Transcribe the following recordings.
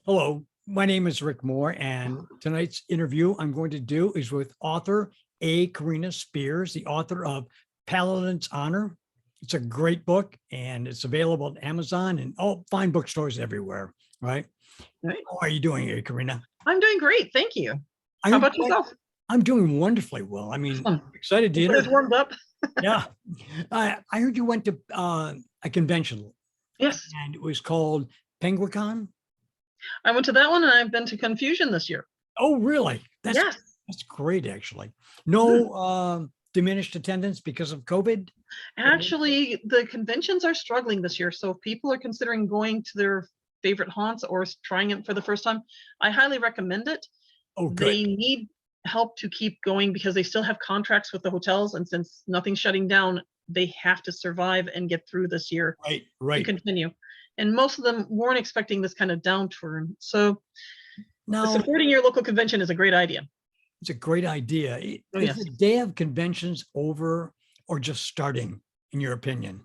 Hello, my name is Rick Moore, and tonight's interview I'm going to do is with author Carina Spears, the author of Paladin's Honor. It's a great book, and it's available at Amazon and all fine bookstores everywhere, right? Right. How are you doing, Carina? I'm doing great, thank you. How I'm, about yourself? I'm doing wonderfully well. I mean, Awesome. excited to It's warmed up. Yeah. I heard you went to a convention, Yes, and it was called Penguicon. I went to that one, and I've been to Confusion this year. Oh, really? Yes. That's great, actually. No diminished attendance because of COVID? Actually, the conventions are struggling this year, so if people are considering going to their favorite haunts or trying it for the first time, I highly recommend it. Oh, They good. need help to keep going because they still have contracts with the hotels, and since nothing's shutting down, they have to survive and get through this year to Right. continue. And most of them weren't expecting this kind of downturn. So Now, supporting your local convention is a great idea. it's a great idea. Oh, Is yes. the day of conventions over or just starting, in your opinion?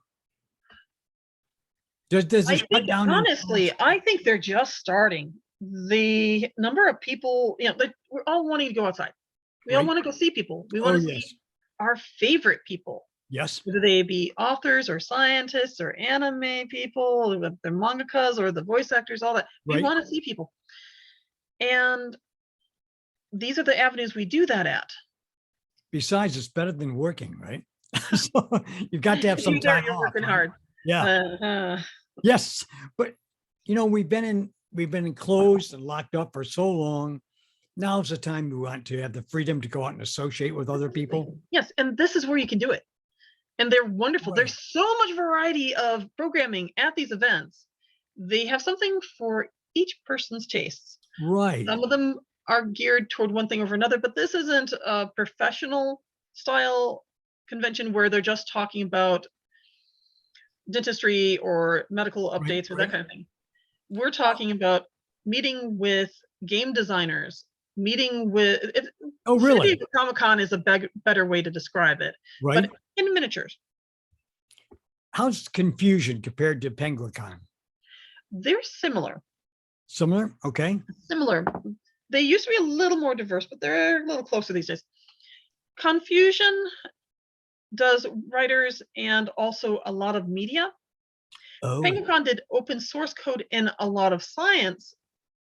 Does I it shut think, down? honestly, I think they're just starting. The number of people, we're all wanting to go outside. We all Right. want to go see people. We Oh, want to yes. see our favorite people, Yes. whether they be authors or scientists or anime people, the mangakas or the voice actors, all that. We Right. want to see people. And these are the avenues we do that at. Besides, it's better than working, right? So you've got to have some time You're off, working right? hard. Yeah. Yes. But we've been enclosed and locked up for so long. Now's the time we want to have the freedom to go out and associate with other people. Yes, and this is where you can do it. And they're wonderful. Right. There's so much variety of programming at these events. They have something for each person's tastes. Right. Some of them are geared toward one thing over another, but this isn't a professional style convention where they're just talking about dentistry or medical updates or that kind of thing. We're talking about meeting with game designers, meeting with Oh, really? San Diego Comic-Con is a better way to describe it, Right. but in miniatures. How's Confusion compared to Penguicon? They're similar. Similar? Okay. Similar. They used to be a little more diverse, but they're a little closer these days. Confusion does writers and also a lot of media. Oh, Penguicon did open source code and a lot of science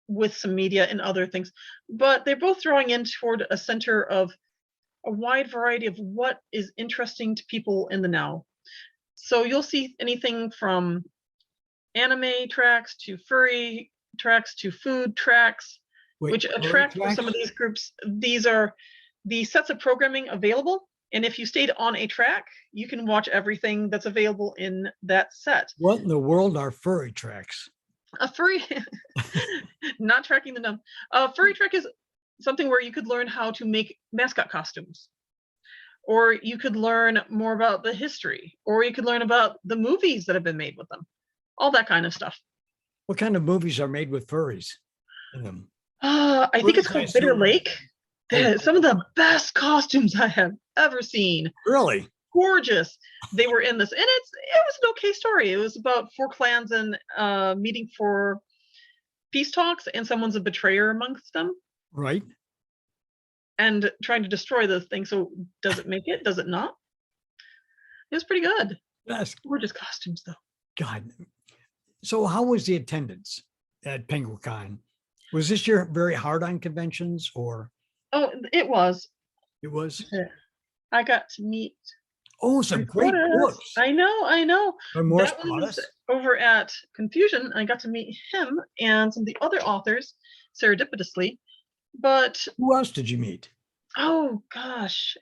with some media and other things, but they're both drawing in toward a center of a wide variety of what is interesting to people in the now. So you'll see anything from anime tracks to furry tracks to food tracks, which attract some of these groups. These are the sets of programming available. And if you stayed on a track, you can watch everything that's available in that set. What in the world are furry tracks? A furry, not tracking the numb. A furry track is something where you could learn how to make mascot costumes, or you could learn more about the history, or you could learn about the movies that have been made with them, all that kind of stuff. What kind of movies are made with furries in them? I think it's called Bitter Lake. Some of the best costumes I have ever seen. Really? Gorgeous. They were in this, and it was an okay story. It was about 4 clans and meeting for peace talks, and someone's a betrayer amongst them. Right. And trying to destroy the thing. So does it make it? Does it not? It was pretty good. Yes. Gorgeous costumes, though. God. So how was the attendance at Penguicon? Was this year very hard on conventions, or? Oh, it was. It was. I got to meet. Oh, some great books. I know. That was over at Confusion. I got to meet him and some of the other authors serendipitously. But who else did you meet? Oh gosh.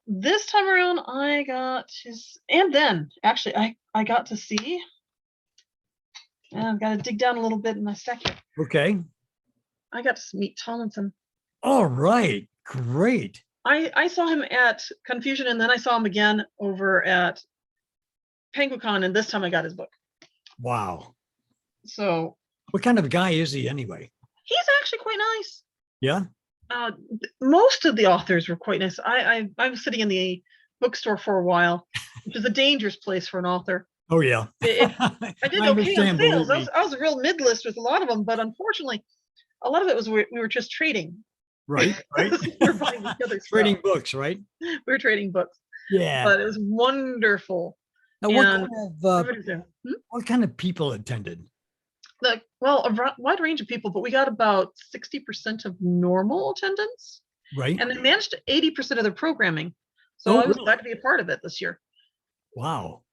This time around I got his, and then actually I got to see. I've got to dig down a little bit in my stack here. Okay. I got to meet Tomlinson. All right. Great. I saw him at Confusion, and then I saw him again over at Penguicon, and this time I got his book. Wow. So what kind of guy is he anyway? He's actually quite nice. Yeah. Most of the authors were quite nice. I was sitting in the bookstore for a while, which is a dangerous place for an author. Oh, yeah. It, I I did okay on understand, believe sales. me. I was a real mid list with a lot of them, but unfortunately, a lot of it was we were just trading. Right, right. We were buying each other's stuff. Trading books, right? We were trading books, Yeah. but it was wonderful. Now, And uh, everybody's there. what kind of people attended? Well, a wide range of people, but we got about 60% of normal attendance, Right? and they managed 80% of their programming. So Oh, I was glad really? to be a part of it this year. Wow.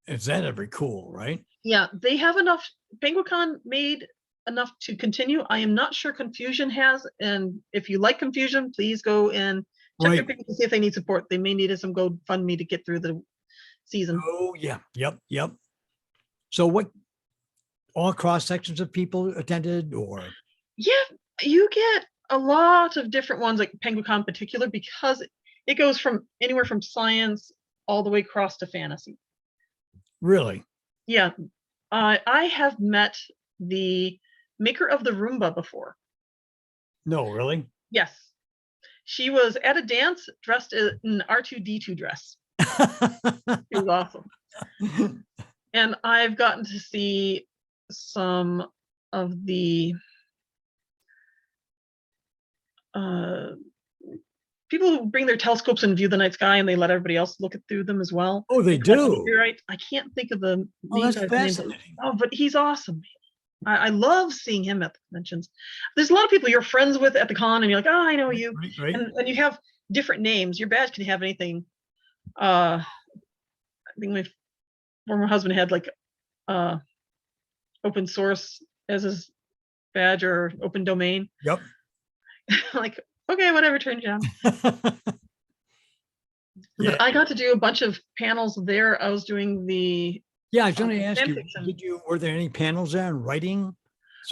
Is that ever cool, right? Yeah, they have enough. Penguicon made enough to continue. I am not sure Confusion has, and if you like Confusion, please go and check their Right. page to see if they need support. They may need some GoFundMe to get through the season. Oh, yeah. Yep. Yep. So what, all cross sections of people attended or? Yeah, you get a lot of different ones, like Penguicon in particular, because it goes from anywhere from science all the way across to fantasy. Really? Yeah, I have met the maker of the Roomba before. No, really? Yes, she was at a dance dressed in an R2D2 dress. It was awesome. And I've gotten to see some of the people who bring their telescopes and view the night sky, and they let everybody else look through them as well. Oh, they do. Right. I can't think of the Oh, names. that's fascinating. Oh, but he's awesome. I love seeing him at the conventions. There's a lot of people you're friends with at the con, and you're like, oh, I know you, Right, right. and you have different names. Your badge can have anything. I think my former husband had like open source as his badge or open domain. Yep. Like, okay, whatever, turn it on. Yeah. But I got to do a bunch of panels there. I was doing the Yeah, I was going to ask you, fanfiction. were there any panels there on writing?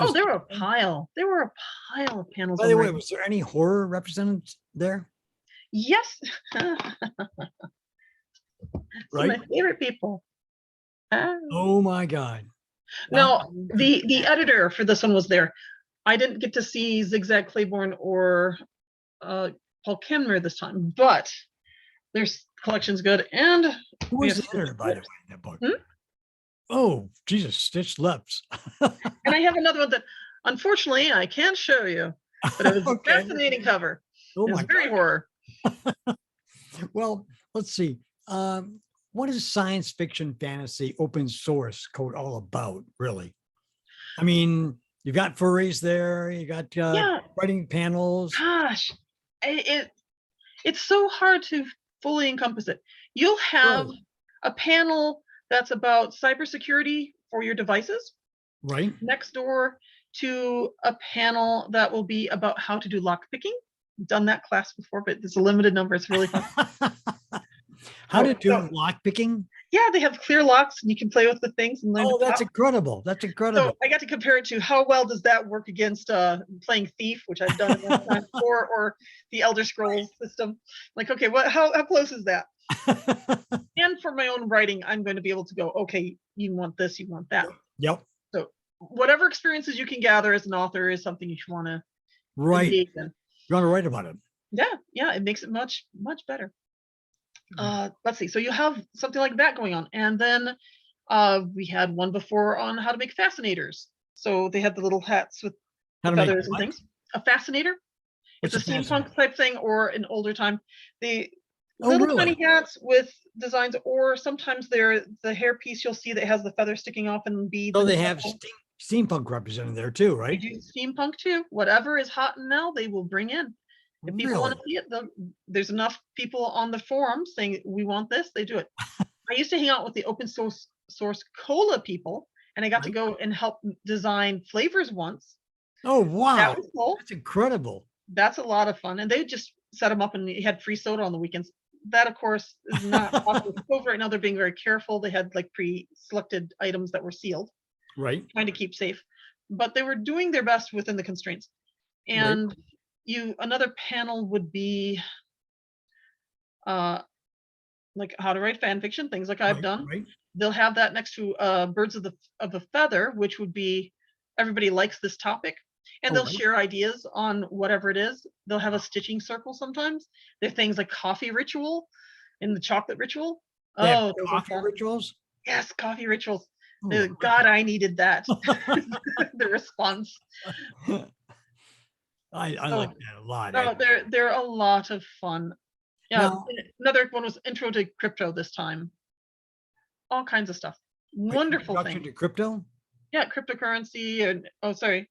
Oh, there were a pile. There were a pile of panels. By on the way, writing. was there any horror represented there? Yes. Some Right. of my favorite people. Oh my God. No, the editor for this one was there. I didn't get to see Zigzag Claiborne or Paul Kimmer this time, but their collection's good. And Who was the editor, by the way, in that book? Oh, Jesus, Stitched Lips. And I have another one that unfortunately I can't show you, but it was Okay. a fascinating cover. Oh It was my very God. horror. Well, let's see. What is science fiction fantasy open source code all about, really? I mean, you got furries there, you got Yeah. writing panels. Gosh, it's so hard to fully encompass it. You'll have Right. a panel that's about cybersecurity for your devices Right. next door to a panel that will be about how to do lock picking. Done that class before, but it's a limited number. It's really fun. How to do lock picking? Yeah, they have clear locks and you can play with the things and learn. Oh, that's incredible. That's incredible. So I got to compare it to how well does that work against playing Thief, which I've done enough times before, or the Elder Scrolls system. Like, okay, how close is that? And for my own writing, I'm going to be able to go, okay, you want this, you want that. Yep. So whatever experiences you can gather as an author is something you want to engage in. You want to write about it. Yeah, it makes it much better. Let's see. So you have something like that going on, and then we had one before on how to make fascinators. So they had the little hats with feathers and things. A fascinator. It's a steampunk type thing, or an older time. The little tiny hats with designs, or sometimes they're the hairpiece you'll see that has the feather sticking off and beads. So they have steampunk represented there too, right? They do steampunk too. Whatever is hot now, they will bring in. If people want to see it, there's enough people on the forum saying we want this, they do it. I used to hang out with the open source cola people, and I got to go and help design flavors once. Oh wow, that was cool. That's incredible. That's a lot of fun, and they just set them up, and you had free soda on the weekends. That, of course, is not possible. Right now, they're being very careful. They had like pre-selected items that were sealed, right? Trying to keep safe, but they were doing their best within the constraints. And another panel would be like how to write fan fiction, things like I've done. They'll have that next to Birds of a Feather, which would be everybody likes this topic, and they'll share ideas on whatever it is. They'll have a stitching circle sometimes. There are things like coffee ritual and the chocolate ritual. Oh, coffee rituals. Yes, coffee rituals. Oh, God, I needed that. The response. I like So, that a lot. no, they're a lot of fun. Yeah, Now, another one was Intro to Crypto this time. All kinds of stuff. Wonderful introduction thing. to crypto. Yeah, cryptocurrency and sorry.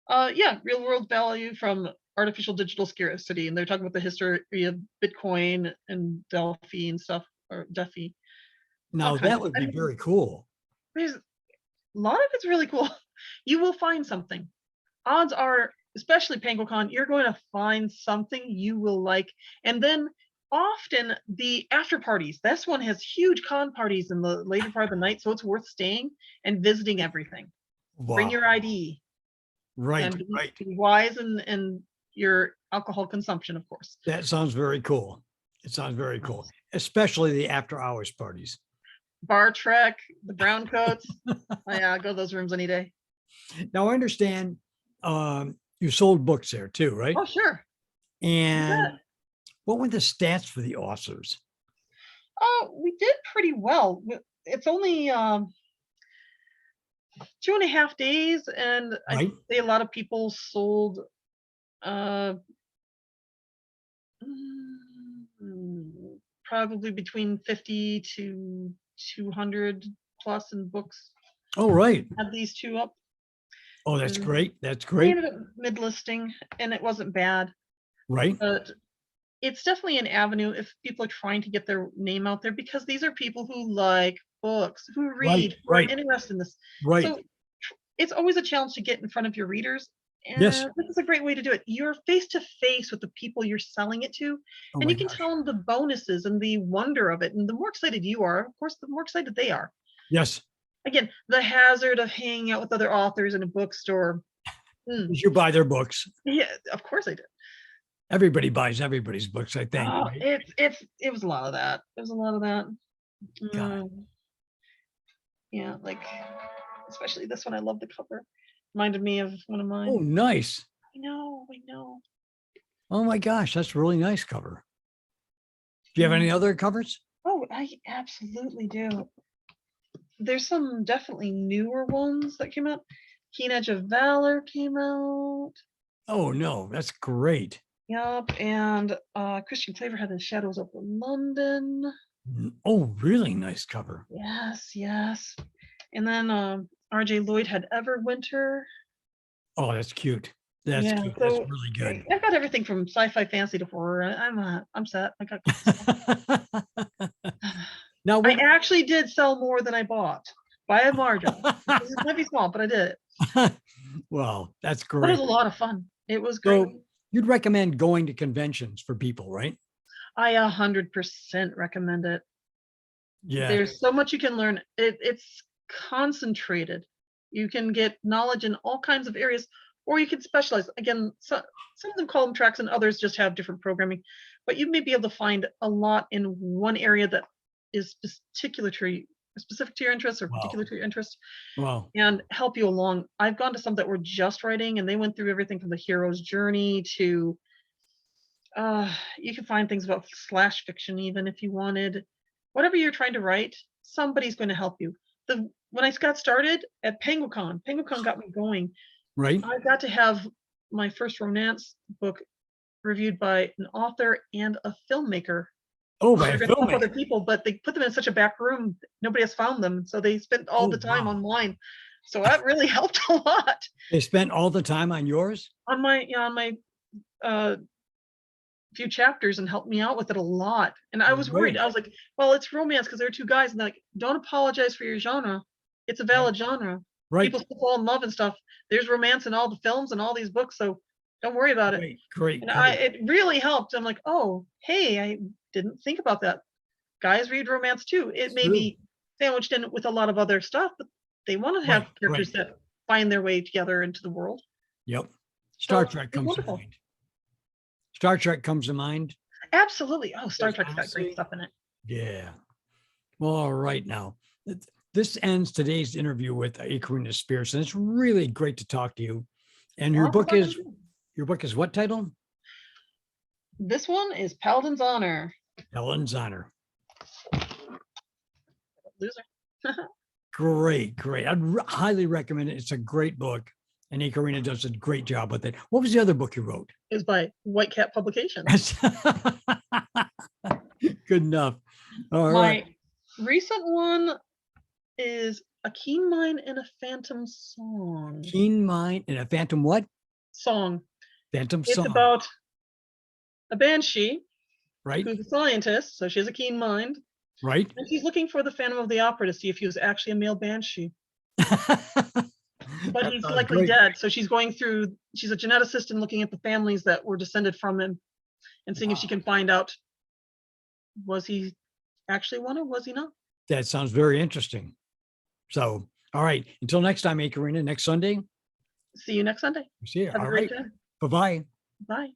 Yeah, real world value from artificial digital scarcity, and they're talking about the history of Bitcoin and Delphi and stuff, or Delphi, all Now kinds. that would be And very cool. there's a lot of it's really cool. You will find something. Odds are, especially Penguicon, you're going to find something you will like. And then often the after parties. This one has huge con parties in the later part of the night, so it's worth staying and visiting everything. Bring Wow. your ID Right, and right. be wise in your alcohol consumption, of course. That sounds very cool. It sounds very cool, especially the after hours parties. Bar Trek, the brown coats. Oh, yeah, I go to those rooms any day. Now I understand you sold books there too, right? Oh, sure. And Yeah. what were the stats for the authors? Oh, we did pretty well. It's only 2.5 days, and I'd Right? say a lot of people sold uh probably between 50 to 200 plus in books. Oh, right. Had these two up. Oh, that's And great. That's we great. ended up mid-listing, and it wasn't bad. Right? But it's definitely an avenue if people are trying to get their name out there, because these are people who like books, who Right, read, who are right, interested in this. right. So it's always a challenge to get in front of your readers. Yes. And this is a great way to do it. You're face to face with the people you're selling it to, Oh and my you can gosh. tell them the bonuses and the wonder of it. And the more excited you are, of course, the more excited they are. Yes. Again, the hazard of hanging out with other authors in a bookstore. You buy their books. Yeah, of course I did. Everybody buys everybody's books, I think, Oh, right? it was a lot of that. It was a lot of that. God. Yeah, like especially this one. I love the cover. Reminded me of one of Oh, mine. nice. I know, I know. Oh my gosh, that's a really nice cover. Do you have Yeah. any other covers? Oh, I absolutely do. There's some definitely newer ones that came out. Keen Edge of Valor came out. Oh no, that's great. Yup, and Christian Claver had the Shadows over London. Oh, really nice cover. Yes, yes. And then R.J. Lloyd had Everwinter. Oh, that's cute. That's Yeah, cute. That's so really good. I've got everything from sci-fi, fantasy to horror. I'm set. I got good stuff. Now, I actually did sell more than I bought by a margin. It might be small, but I did. well, that's But it was great. a lot of fun. It was great. So you'd recommend going to conventions for people, right? I 100% recommend it. Yeah. There's so much you can learn. It's concentrated. You can get knowledge in all kinds of areas, or you can specialize. Again, some of them call them tracks, and others just have different programming. But you may be able to find a lot in one area that is specific to your interest or Wow. particular to your interest, Wow. and help you along. I've gone to some that were just writing, and they went through everything from the hero's journey to you can find things about slash fiction, even if you wanted. Whatever you're trying to write, somebody's going to help you. When I got started at Penguicon got me going. Right. I got to have my first romance book reviewed by an author and a filmmaker. Oh, by They're a going to help other filmmaker. people, but they put them in such a back room, nobody has found them, so they spent all Oh, the time wow. online. So that really helped a lot They spent all the time on yours? on my uh few chapters and helped me out with it a lot. And I was worried. Great. I was like, well, it's romance because they're two guys. And they're like, don't apologize for your genre. It's a Right. valid genre. Right. People still fall in love and stuff. There's romance in all the films and all these books. So don't worry about it. Great. Great. And Great. it really helped. I'm like, oh, hey, I didn't think about that. Guys read romance too. It may True. be sandwiched in with a lot of other stuff, but they want to have Right. characters Right. that find their way together into the world. Yep. Star So Trek it's comes to wonderful. mind. Star Trek comes to mind. Absolutely. Oh, Star Because Trek's got great honestly, stuff in it. yeah. Well, all right now. This ends today's interview with Carina Spears, and it's really great to talk to you. And your Awesome book talking is to you. what title? This one is Paladin's Honor. Helen's Honor. Loser. Great, great. I'd highly recommend it. It's a great book. And Karina does a great job with it. What was the other book you wrote? Is by White Cat Publications. Good enough. All right. My recent one is A Keen Mind and a Phantom Song. Keen Mind and a Phantom what? Song. Phantom It's Song. about a banshee Right, who's a scientist, so she has a keen mind, right. and she's looking for the Phantom of the Opera to see if he was actually a male banshee. But That he's sounds likely great. dead, so she's going through. She's a geneticist and looking at the families that were descended from him, and seeing if she can find out, was he actually one or was he not? That sounds very interesting. So, all right. Until next time, Karina, next Sunday. See you next Sunday. See you. Have a All great right. day. Bye-bye. Bye.